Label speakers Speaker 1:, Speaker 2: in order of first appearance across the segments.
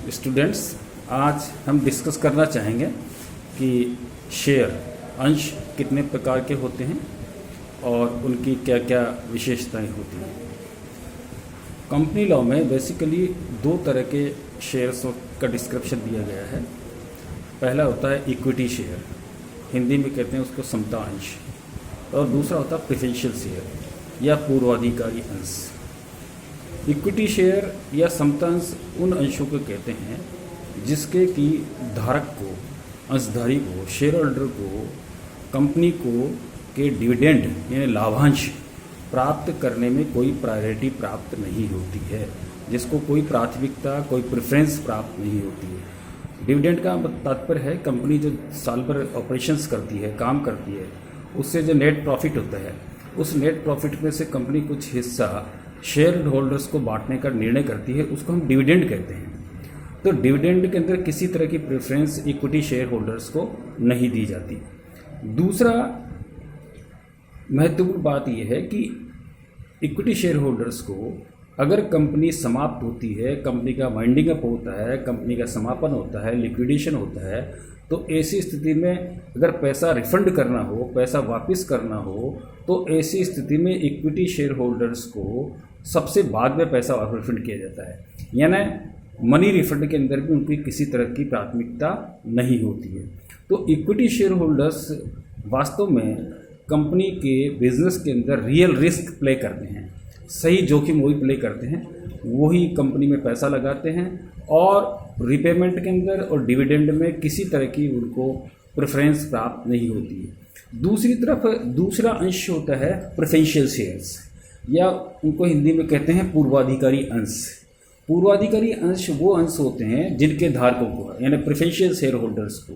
Speaker 1: Students, आज हम discuss करना चाहेंगे कि शेयर अंश कितने प्रकार के होते हैं और उनकी क्या क्या विशेषताएं होती हैं। कंपनी लॉ में बेसिकली दो तरह के शेयर्स का डिस्क्रिप्शन दिया गया है। पहला होता है इक्विटी शेयर, हिंदी में कहते हैं उसको समता अंश, और दूसरा होता है प्रेफरेंशियल शेयर या पूर्वाधिकारी अंश। इक्विटी शेयर या समता अंश उन अंशों को कहते हैं जिसके कि धारक को, अंशधारी को, शेयर होल्डर को, कंपनी को के डिविडेंड यानी लाभांश प्राप्त करने में कोई प्रायोरिटी प्राप्त नहीं होती है, जिसको कोई प्राथमिकता, कोई प्रेफरेंस प्राप्त नहीं होती है। डिविडेंड का तात्पर्य है कंपनी जो साल भर ऑपरेशंस करती है, काम करती है, उससे जो नेट प्रॉफिट होता है, उस नेट प्रॉफिट में से कंपनी कुछ हिस्सा शेयर होल्डर्स को बांटने का निर्णय करती है, उसको हम डिविडेंड कहते हैं। तो डिविडेंड के अंदर किसी तरह की प्रेफरेंस इक्विटी शेयर होल्डर्स को नहीं दी जाती। दूसरा महत्वपूर्ण बात यह है कि इक्विटी शेयर होल्डर्स को अगर कंपनी समाप्त होती है, कंपनी का वाइंडिंग अप होता है, कंपनी का समापन होता है, लिक्विडेशन होता है, तो ऐसी स्थिति में अगर पैसा रिफंड करना हो, पैसा वापस करना हो, तो ऐसी स्थिति में इक्विटी शेयर होल्डर्स को सबसे बाद में पैसा रिफंड किया जाता है। यानी मनी रिफंड के अंदर भी उनकी किसी तरह की प्राथमिकता नहीं होती है। तो इक्विटी शेयर होल्डर्स वास्तव में कंपनी के बिजनेस के अंदर रियल रिस्क प्ले करते हैं, सही जोखिम वही प्ले करते हैं, वही कंपनी में पैसा लगाते हैं और रिपेमेंट के अंदर और डिविडेंड में किसी तरह की उनको प्रेफरेंस प्राप्त नहीं होती है। दूसरी तरफ दूसरा अंश होता है प्रेफरेंशियल शेयर्स, या उनको हिंदी में कहते हैं पूर्वाधिकारी अंश। पूर्वाधिकारी अंश वो अंश होते हैं जिनके धारकों को, यानी प्रेफरेंशियल शेयर होल्डर्स को,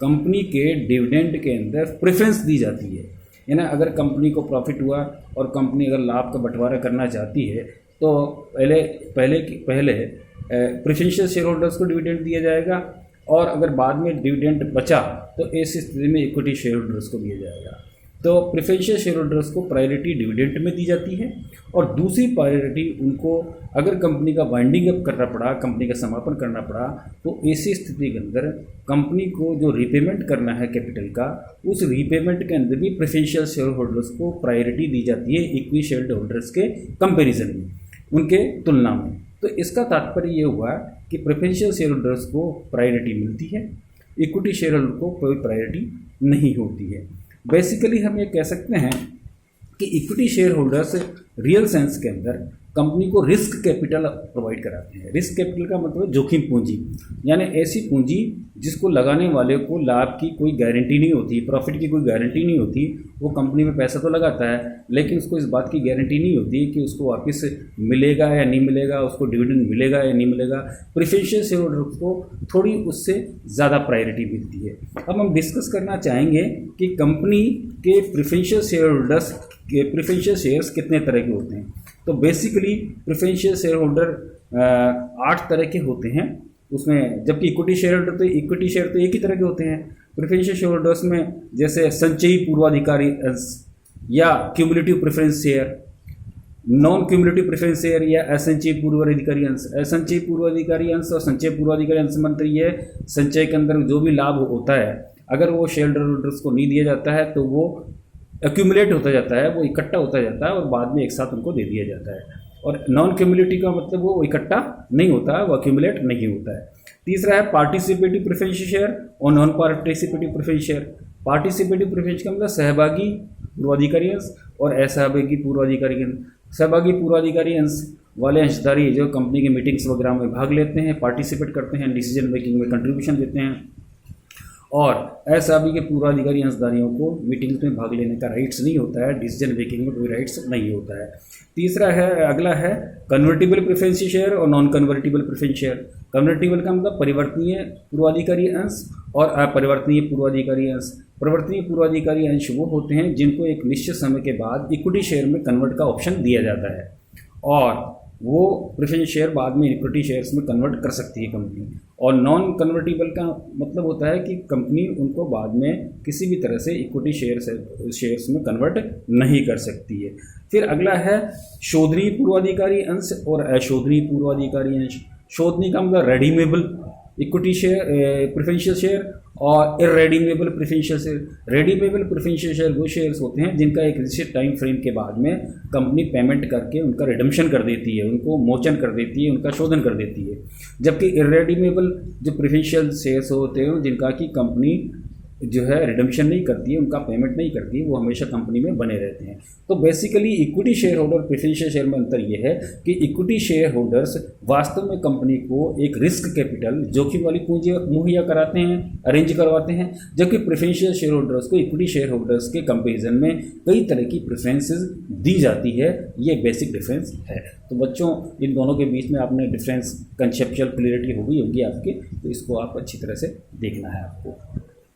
Speaker 1: कंपनी के डिविडेंड के अंदर प्रेफरेंस दी जाती है। यानी अगर कंपनी को प्रॉफिट हुआ और कंपनी अगर लाभ का बंटवारा करना चाहती है, तो पहले प्रेफरेंशियल शेयर होल्डर्स को डिविडेंड दिया जाएगा, और अगर बाद में डिविडेंड बचा तो ऐसी स्थिति में इक्विटी शेयर होल्डर्स को दिया जाएगा। तो प्रेफरेंशियल शेयर होल्डर्स को प्रायोरिटी डिविडेंड में दी जाती है, और दूसरी प्रायोरिटी उनको अगर कंपनी का वाइंडिंग अप करना पड़ा, कंपनी का समापन करना पड़ा, तो ऐसी स्थिति के अंदर कंपनी को जो रीपेमेंट करना है कैपिटल का, उस रीपेमेंट के अंदर भी प्रेफरेंशियल शेयर होल्डर्स को प्रायोरिटी दी जाती है इक्विटी शेयर होल्डर्स के कंपेरिजन में, उनके तुलना में। तो इसका तात्पर्य ये हुआ कि प्रेफरेंशियल शेयर होल्डर्स को प्रायोरिटी मिलती है, इक्विटी शेयर होल्डर को कोई प्रायोरिटी नहीं होती है। बेसिकली हम ये कह सकते हैं कि equity share holders real sense के अंदर कंपनी को रिस्क कैपिटल प्रोवाइड कराते हैं। रिस्क कैपिटल का मतलब जोखिम पूंजी, यानी ऐसी पूंजी जिसको लगाने वाले को लाभ की कोई गारंटी नहीं होती, प्रॉफिट की कोई गारंटी नहीं होती। वो कंपनी में पैसा तो लगाता है, लेकिन उसको इस बात की गारंटी नहीं होती कि उसको वापस मिलेगा या नहीं मिलेगा, उसको डिविडेंड मिलेगा या नहीं मिलेगा। प्रेफरेंशियल शेयर होल्डर को थोड़ी उससे ज़्यादा प्रायोरिटी मिलती है। अब हम डिस्कस करना चाहेंगे कि कंपनी के प्रेफरेंशियल शेयर होल्डर्स के प्रेफरेंशियल शेयर्स कितने तरह के होते हैं। तो बेसिकली प्रेफरेंशियल शेयर होल्डर 8 तरह के होते हैं उसमें, जबकि इक्विटी शेयर होल्डर तो इक्विटी शेयर तो एक ही तरह के होते हैं। प्रेफरेंशियल शेयर होल्डर्स में जैसे संचयी पूर्वाधिकारी अंश या cumulative preference share, non cumulative preference share या असंचयी पूर्वाधिकारी अंश। असंचयी पूर्वाधिकारी अंश और संचय पूर्वाधिकारी अंश मंत्र ये संचय के अंदर जो भी लाभ होता है, अगर वो शेयर होल्डर्स को नहीं दिया जाता है तो वो एक्यूमुलेट होता जाता है, वो इकट्ठा होता जाता है और बाद में एक साथ उनको दे दिया जाता है। और नॉन क्यूमुलेटिव का मतलब वो इकट्ठा नहीं होता है, वो एक्यूमुलेट नहीं होता है। तीसरा है पार्टिसिपेटिव प्रेफरेंस शेयर और non participative preference share. Participative preference का मतलब सहभागी पूर्वाधिकारी अंश और असहभागी पूर्वाधिकारी अंश। सहभागी पूर्वाधिकारी अंश वाले अंशधारी जो कंपनी के मीटिंग्स वगैरह में भाग लेते हैं, पार्टिसिपेट करते हैं, डिसीजन मेकिंग में कंट्रीब्यूशन देते हैं, और असहभागी के पूर्वाधिकारी अंशधारियों को मीटिंग्स में भाग लेने का राइट्स नहीं होता है, डिसीजन मेकिंग में कोई राइट्स नहीं होता है। तीसरा है, अगला है कन्वर्टिबल प्रेफरेंस शेयर और non convertible preference share. Convertible का मतलब परिवर्तनीय पूर्वाधिकारी अंश और अपरिवर्तनीय पूर्वाधिकारी अंश। परिवर्तनीय पूर्वाधिकारी अंश वो होते हैं जिनको एक निश्चित समय के बाद इक्विटी शेयर में कन्वर्ट का ऑप्शन दिया जाता है, और वो प्रेफरेंस शेयर बाद में इक्विटी शेयर्स में कन्वर्ट कर सकती है कंपनी। और नॉन कन्वर्टिबल का मतलब होता है कि कंपनी उनको बाद में किसी भी तरह से इक्विटी शेयर्स में कन्वर्ट नहीं कर सकती है। फिर अगला है शोधनीय पूर्वाधिकारी अंश और अशोधनीय पूर्वाधिकारी अंश। शोधनी का मतलब redeemable equity share, preferential share और irredeemable preferential share. Redeemable preferential share वो शेयर्स होते हैं जिनका एक निश्चित टाइम फ्रेम के बाद में कंपनी पेमेंट करके उनका रिडम्पशन कर देती है, उनको मोचन कर देती है, उनका शोधन कर देती है। जबकि इरेडीमेबल जो प्रेफरेंशियल शेयर्स होते हैं जिनका कि कंपनी जो है रिडम्पशन नहीं करती है, उनका पेमेंट नहीं करती है, वो हमेशा कंपनी में बने रहते हैं। तो basically equity share holder preferential share में अंतर ये है कि इक्विटी शेयर होल्डर्स वास्तव में कंपनी को एक रिस्क कैपिटल जोखिम वाली पूंजी मुहैया कराते हैं, अरेंज करवाते हैं, जबकि प्रेफरेंशियल शेयर होल्डर्स को इक्विटी शेयर होल्डर्स के कंपेरिजन में कई तरह की प्रेफरेंसेस दी जाती है। ये बेसिक डिफरेंस है। तो बच्चों इन दोनों के बीच में आपने डिफरेंस कंसेप्चुअल क्लियरिटी हो गई होगी आपके, तो इसको आप अच्छी तरह से देखना है आपको।